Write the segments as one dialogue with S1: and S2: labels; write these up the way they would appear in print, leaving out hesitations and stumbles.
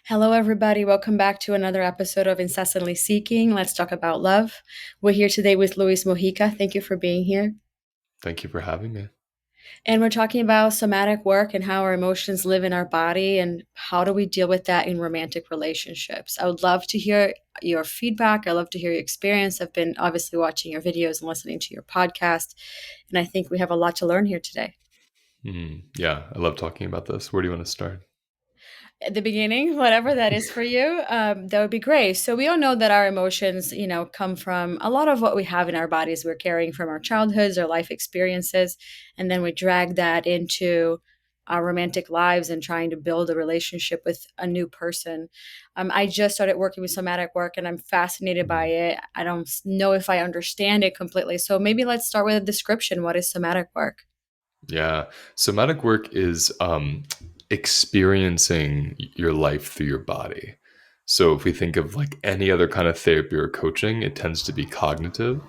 S1: Hello, everybody. Welcome back to another episode of Incessantly Seeking. Let's talk about love. We're here today with Luis Mojica. Thank you for being here.
S2: Thank you for having me.
S1: And we're talking about somatic work and how our emotions live in our body and how do we deal with that in romantic relationships. I would love to hear your feedback. I love to hear your experience. I've been obviously watching your videos and listening to your podcast, and I think we have a lot to learn here today.
S2: Yeah, I love talking about this. Where do you want to start?
S1: At the beginning, whatever that is for you, that would be great. So we all know that our emotions, come from a lot of what we have in our bodies. We're carrying from our childhoods, our life experiences, and then we drag that into our romantic lives and trying to build a relationship with a new person. I just started working with somatic work, and I'm fascinated by
S2: Mhm.
S1: it. I don't know if I understand it completely. So maybe let's start with a description. What is somatic work?
S2: Yeah, somatic work is experiencing your life through your body. So if we think of like any other kind of therapy or coaching, it tends to be cognitive,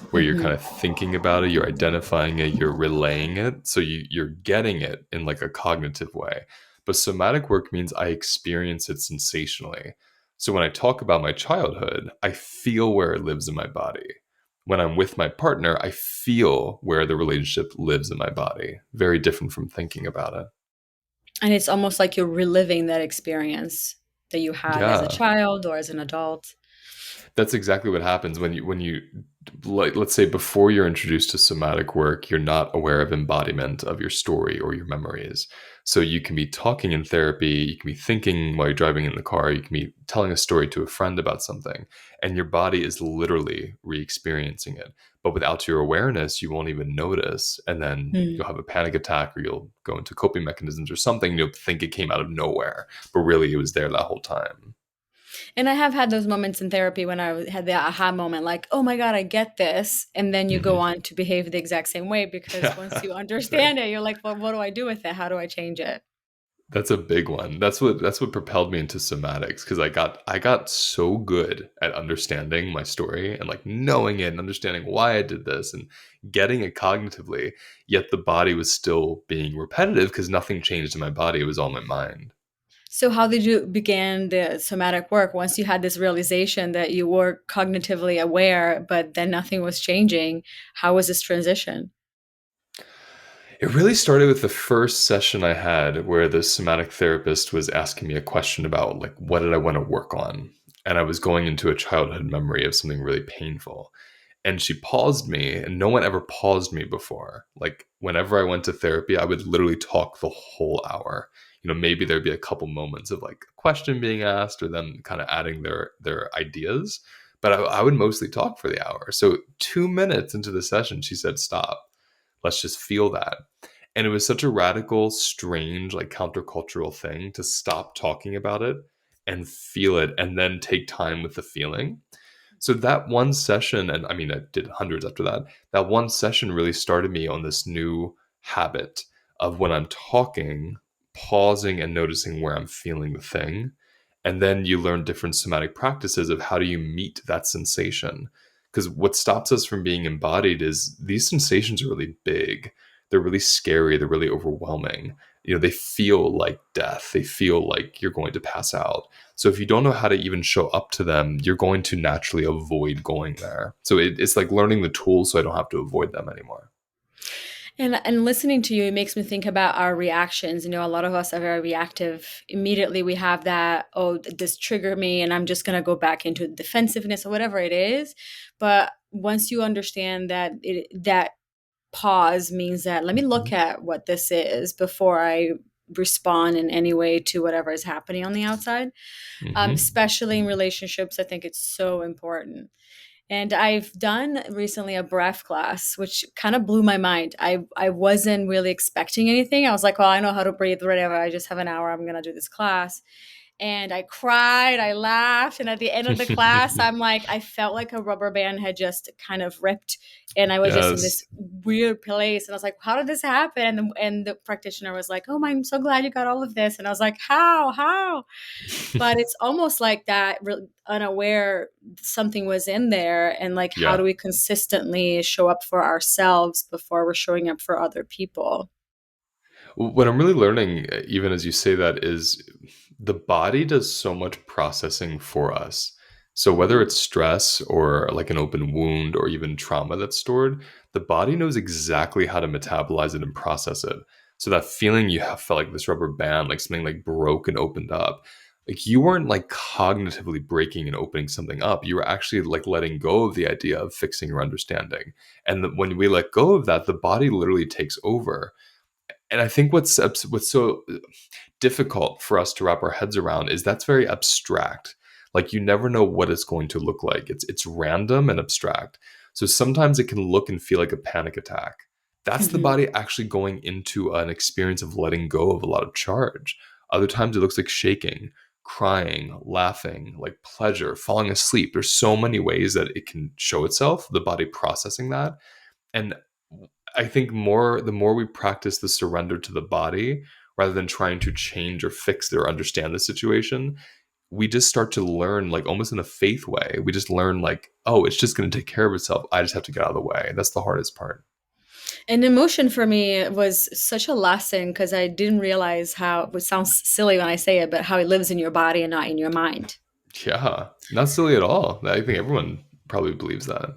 S2: where you're kind
S1: Hmm.
S2: of thinking about it, you're identifying it, you're relaying it. So you're getting it in like a cognitive way. But somatic work means I experience it sensationally. So when I talk about my childhood, I feel where it lives in my body. When I'm with my partner, I feel where the relationship lives in my body. Very different from thinking about it.
S1: And it's almost like you're reliving that experience that you had as a
S2: Yeah.
S1: child or as an adult.
S2: That's exactly what happens when you like, let's say before you're introduced to somatic work, you're not aware of embodiment of your story or your memories. So you can be talking in therapy, you can be thinking while you're driving in the car, you can be telling a story to a friend about something, and your body is literally re-experiencing it. But without your awareness, you won't even notice, and then
S1: Hmm.
S2: you'll have a panic attack or you'll go into coping mechanisms or something, and you'll think it came out of nowhere, but really it was there that whole time.
S1: And I have had those moments in therapy when had the aha moment, like, oh my God, I get this. And then you go
S2: Hmm.
S1: on to behave the exact same way because once
S2: Yeah,
S1: you
S2: that's right.
S1: understand it, you're like, well, what do I do with it? How do I change it?
S2: That's a big one. That's what propelled me into somatics because I got so good at understanding my story and like knowing it and understanding why I did this and getting it cognitively, yet the body was still being repetitive because nothing changed in my body. It was all my mind.
S1: So, how did you begin the somatic work once you had this realization that you were cognitively aware, but then nothing was changing? How was this transition?
S2: It really started with the first session I had where the somatic therapist was asking me a question about like what did I want to work on? And I was going into a childhood memory of something really painful. And she paused me, and no one ever paused me before. Like whenever I went to therapy, I would literally talk the whole hour. Maybe there'd be a couple moments of like a question being asked or them kind of adding their ideas, but I would mostly talk for the hour. So 2 minutes into the session, she said, "Stop. Let's just feel that." And it was such a radical, strange, like countercultural thing to stop talking about it and feel it, and then take time with the feeling. So that one session, and I mean, I did hundreds after that. That one session really started me on this new habit of when I'm talking, pausing and noticing where I'm feeling the thing. And then you learn different somatic practices of how do you meet that sensation. Because what stops us from being embodied is these sensations are really big. They're really scary. They're really overwhelming. They feel like death. They feel like you're going to pass out. So if you don't know how to even show up to them, you're going to naturally avoid going there. So it's like learning the tools so I don't have to avoid them anymore.
S1: And listening to you, it makes me think about our reactions. A lot of us are very reactive. Immediately we have that, oh, this triggered me, and I'm just gonna go back into defensiveness or whatever it is. But once you understand that pause means that let me look
S2: Mhm.
S1: at what this is before I respond in any way to whatever is happening on the outside.
S2: Hmm.
S1: Especially in relationships, I think it's so important. And I've done recently a breath class, which kind of blew my mind. I wasn't really expecting anything. I was like, well, I know how to breathe, whatever. I just have an hour. I'm gonna do this class. And I cried, I laughed, and at the end of the class, I'm like, I felt like a rubber band had just kind of ripped, and I was just in
S2: Yes.
S1: this weird place. And I was like, how did this happen? And the practitioner was like, oh my, I'm so glad you got all of this. And I was like, how? But it's almost like that unaware something was in there, and like how do
S2: Yeah.
S1: we consistently show up for ourselves before we're showing up for other people?
S2: What I'm really learning, even as you say that, is The body does so much processing for us. So whether
S1: Mm.
S2: it's stress or like an open wound or even trauma that's stored, the body knows exactly how to metabolize it and process it. So that feeling you have felt like this rubber band, like something like broke and opened up, like you weren't like cognitively breaking and opening something up. You were actually like letting go of the idea of fixing or understanding. And when we let go of that, the body literally takes over. And I think what's so difficult for us to wrap our heads around is that's very abstract. Like you never know what it's going to look like. It's random and abstract. So sometimes it can look and feel like a panic attack. That's the
S1: Mhm.
S2: body actually going into an experience of letting go of a lot of charge. Other times it looks like shaking, crying, laughing, like pleasure, falling asleep. There's so many ways that it can show itself, the body processing that. And I think the more we practice the surrender to the body rather than trying to change or fix or understand the situation, we just start to learn, like almost in a faith way. We just learn like, oh, it's just going to take care of itself. I just have to get out of the way. That's the hardest part.
S1: And emotion for me was such a lesson because I didn't realize how it sounds silly when I say it, but how it lives in your body and not in your mind.
S2: Yeah, not silly at all. I think everyone probably believes that.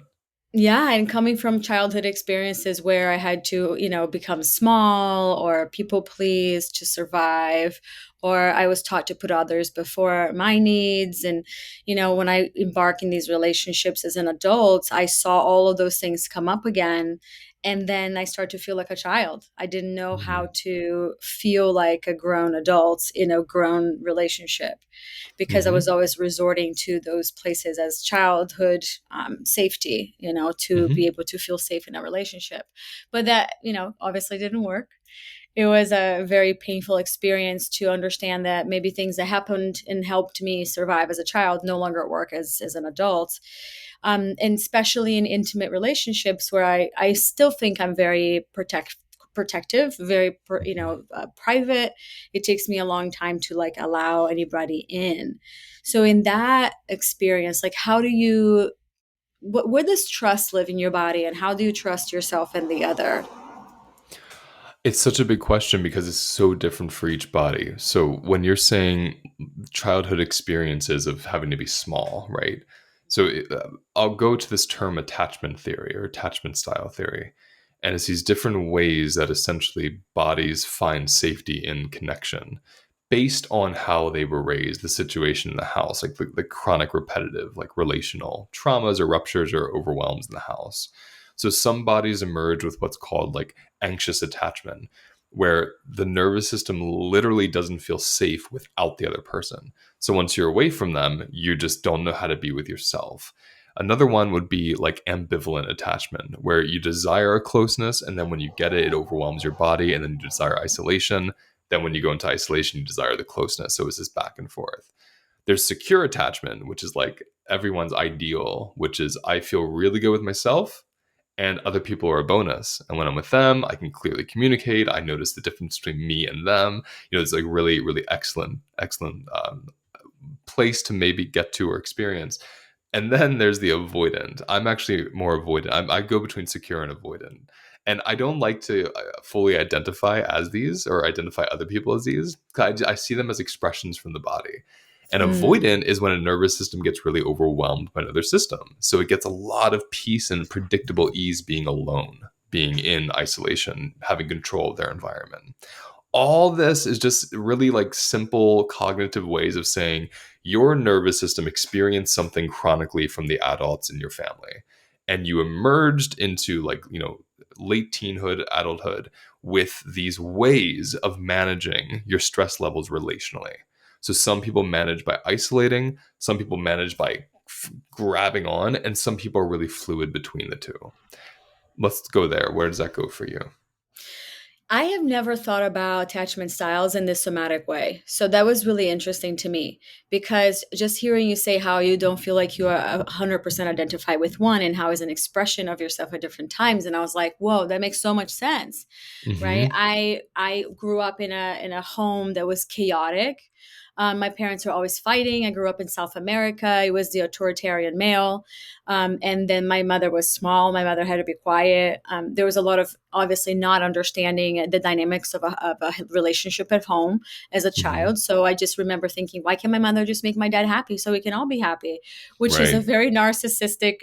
S1: Yeah, and coming from childhood experiences where I had to, become small or people please to survive, or I was taught to put others before my needs. And, when I embark in these relationships as an adult, I saw all of those things come up again. And then I start to feel like a child. I didn't know how
S2: Hmm.
S1: to feel like a grown adult in a grown relationship because I was
S2: Hmm.
S1: always resorting to those places as childhood safety, to be
S2: Hmm.
S1: able to feel safe in a relationship. But that, obviously didn't work. It was a very painful experience to understand that maybe things that happened and helped me survive as a child no longer work as an adult. And especially in intimate relationships where I still think I'm very protective, very private. It takes me a long time to like allow anybody in. So in that experience, like how do you where does trust live in your body, and how do you trust yourself and the other?
S2: It's such a big question because it's so different for each body. So when you're saying childhood experiences of having to be small, right? So I'll go to this term attachment theory or attachment style theory. And it's these different ways that essentially bodies find safety in connection based on how they were raised, the situation in the house, like the chronic repetitive, like relational traumas or ruptures or overwhelms in the house. So some bodies emerge with what's called like anxious attachment, where the nervous system literally doesn't feel safe without the other person. So once you're away from them, you just don't know how to be with yourself. Another one would be like ambivalent attachment, where you desire a closeness, and then when you get it, it overwhelms your body, and then you desire isolation. Then when you go into isolation, you desire the closeness. So it's this back and forth. There's secure attachment, which is like everyone's ideal, which is I feel really good with myself and other people are a bonus. And when I'm with them, I can clearly communicate. I notice the difference between me and them. It's like really, really excellent place to maybe get to or experience. And then there's the avoidant. I'm actually more avoidant. I go between secure and avoidant. And I don't like to fully identify as these or identify other people as these. I see them as expressions from the body. And
S1: Mm.
S2: avoidant is when a nervous system gets really overwhelmed by another system. So it gets a lot of peace and predictable ease being alone, being in isolation, having control of their environment. All this is just really like simple cognitive ways of saying your nervous system experienced something chronically from the adults in your family, and you emerged into like late teenhood, adulthood with these ways of managing your stress levels relationally. So some people manage by isolating, some people manage by grabbing on, and some people are really fluid between the two. Let's go there. Where does that go for you?
S1: I have never thought about attachment styles in this somatic way. So that was really interesting to me because just hearing you say how you don't feel like you are 100% identified with one and how is an expression of yourself at different times. And I was like, whoa, that makes so much sense, right?
S2: Hmm.
S1: I grew up in a home that was chaotic. My parents were always fighting. I grew up in South America. I was the authoritarian male. And then my mother was small. My mother had to be quiet. There was a lot of obviously not understanding the dynamics of a relationship at home as a
S2: Hmm.
S1: child. So I just remember thinking, why can't my mother just make my dad happy so we can all be happy? Which is a
S2: Right.
S1: very narcissistic,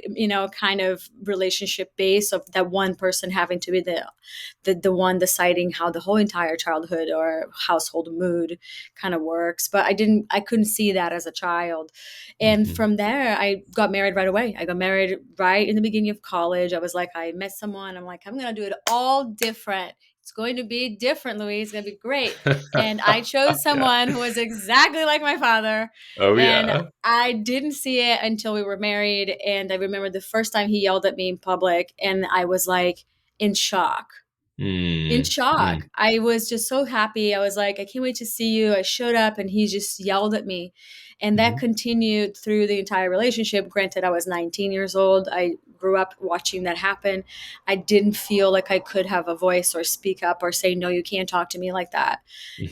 S1: kind of relationship base of that one person having to be the one deciding how the whole entire childhood or household mood kind of works. But I couldn't see that as a child. And
S2: Hmm.
S1: from there, I got married right away. I got married right in the beginning of college. I was like, I met someone. I'm like, I'm going to do it all different. It's going to be different, Louise. It's going to be great. And I chose
S2: Yeah.
S1: someone who was exactly like my father.
S2: Oh
S1: And
S2: yeah.
S1: I didn't see it until we were married. And I remember the first time he yelled at me in public, and I was like in shock. In
S2: Mm.
S1: shock.
S2: Mm.
S1: I was just so happy. I was like, I can't wait to see you. I showed up and he just yelled at me. And that
S2: Hmm.
S1: continued through the entire relationship. Granted, I was 19 years old. I grew up watching that happen. I didn't feel like I could have a voice or speak up or say, no, you can't talk to me like that.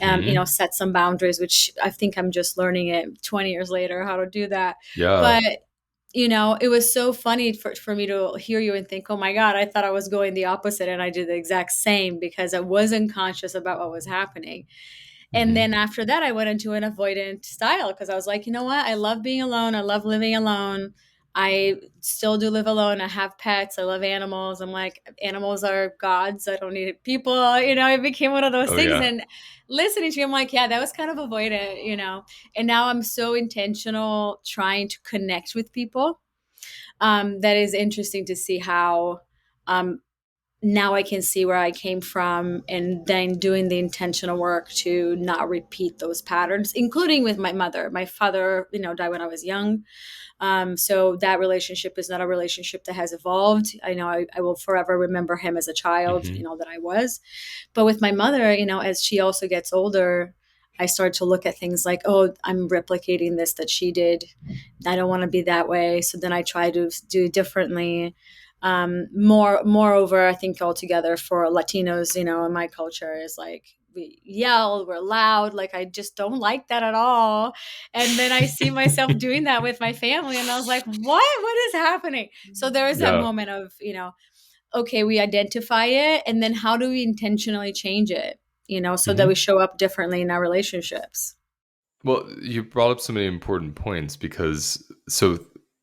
S2: Hmm.
S1: Set some boundaries, which I think I'm just learning it 20 years later how to do that.
S2: Yeah.
S1: But it was so funny for me to hear you and think, oh my God, I thought I was going the opposite. And I did the exact same because I wasn't conscious about what was happening. And
S2: Hmm.
S1: then after that, I went into an avoidant style because I was like, you know what? I love being alone. I love living alone. I still do live alone. I have pets. I love animals. I'm like, animals are gods. I don't need people. It became one of those
S2: Oh
S1: things.
S2: yeah.
S1: And listening to you, I'm like, yeah, that was kind of avoidant. And now I'm so intentional trying to connect with people. That is interesting to see how um, now I can see where I came from and then doing the intentional work to not repeat those patterns, including with my mother. My father, died when I was young. So that relationship is not a relationship that has evolved. I know I will forever remember him as a child,
S2: Hmm.
S1: that I was. But with my mother, as she also gets older, I start to look at things like, oh, I'm replicating this that she did. I don't want to be that way. So then I try to do it differently. Moreover, I think altogether for Latinos, in my culture is like we yell, we're loud. Like I just don't like that at all. And then I see myself doing that with my family, and I was like, what is happening? So there is that
S2: Yeah.
S1: moment of, okay, we identify it, and then how do we intentionally change it, so that we
S2: Hmm.
S1: show up differently in our relationships.
S2: Well, you brought up so many important points because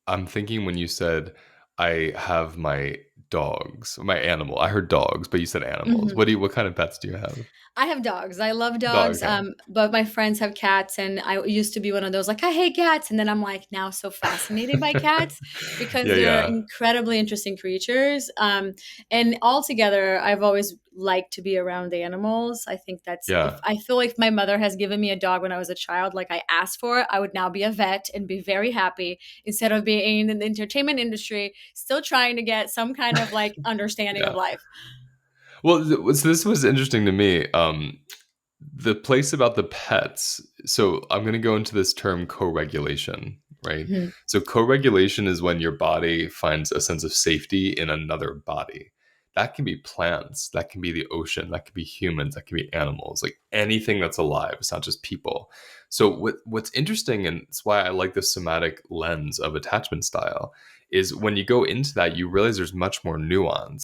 S2: I'm thinking when you said I have my dogs, my animal. I heard dogs, but you said animals.
S1: Mhm.
S2: What kind of pets do you have?
S1: I have dogs. I love
S2: Dog,
S1: dogs.
S2: okay.
S1: But my friends have cats, and I used to be one of those like I hate cats, and then I'm like now so fascinated by cats because
S2: Yeah,
S1: they're
S2: yeah.
S1: incredibly interesting creatures. And altogether, I've always liked to be around animals. I think that's if
S2: Yeah.
S1: I feel like my mother has given me a dog when I was a child, like I asked for it, I would now be a vet and be very happy instead of being in the entertainment industry, still trying to get some kind of like understanding of
S2: Yeah.
S1: life.
S2: Well, so this was interesting to me. The place about the pets. So I'm going to go into this term co-regulation, right?
S1: Mhm.
S2: So co-regulation is when your body finds a sense of safety in another body. That can be plants, that can be the ocean, that can be humans, that can be animals, like anything that's alive. It's not just people. So what's interesting, and it's why I like the somatic lens of attachment style, is when you go into that, you realize there's much more nuance.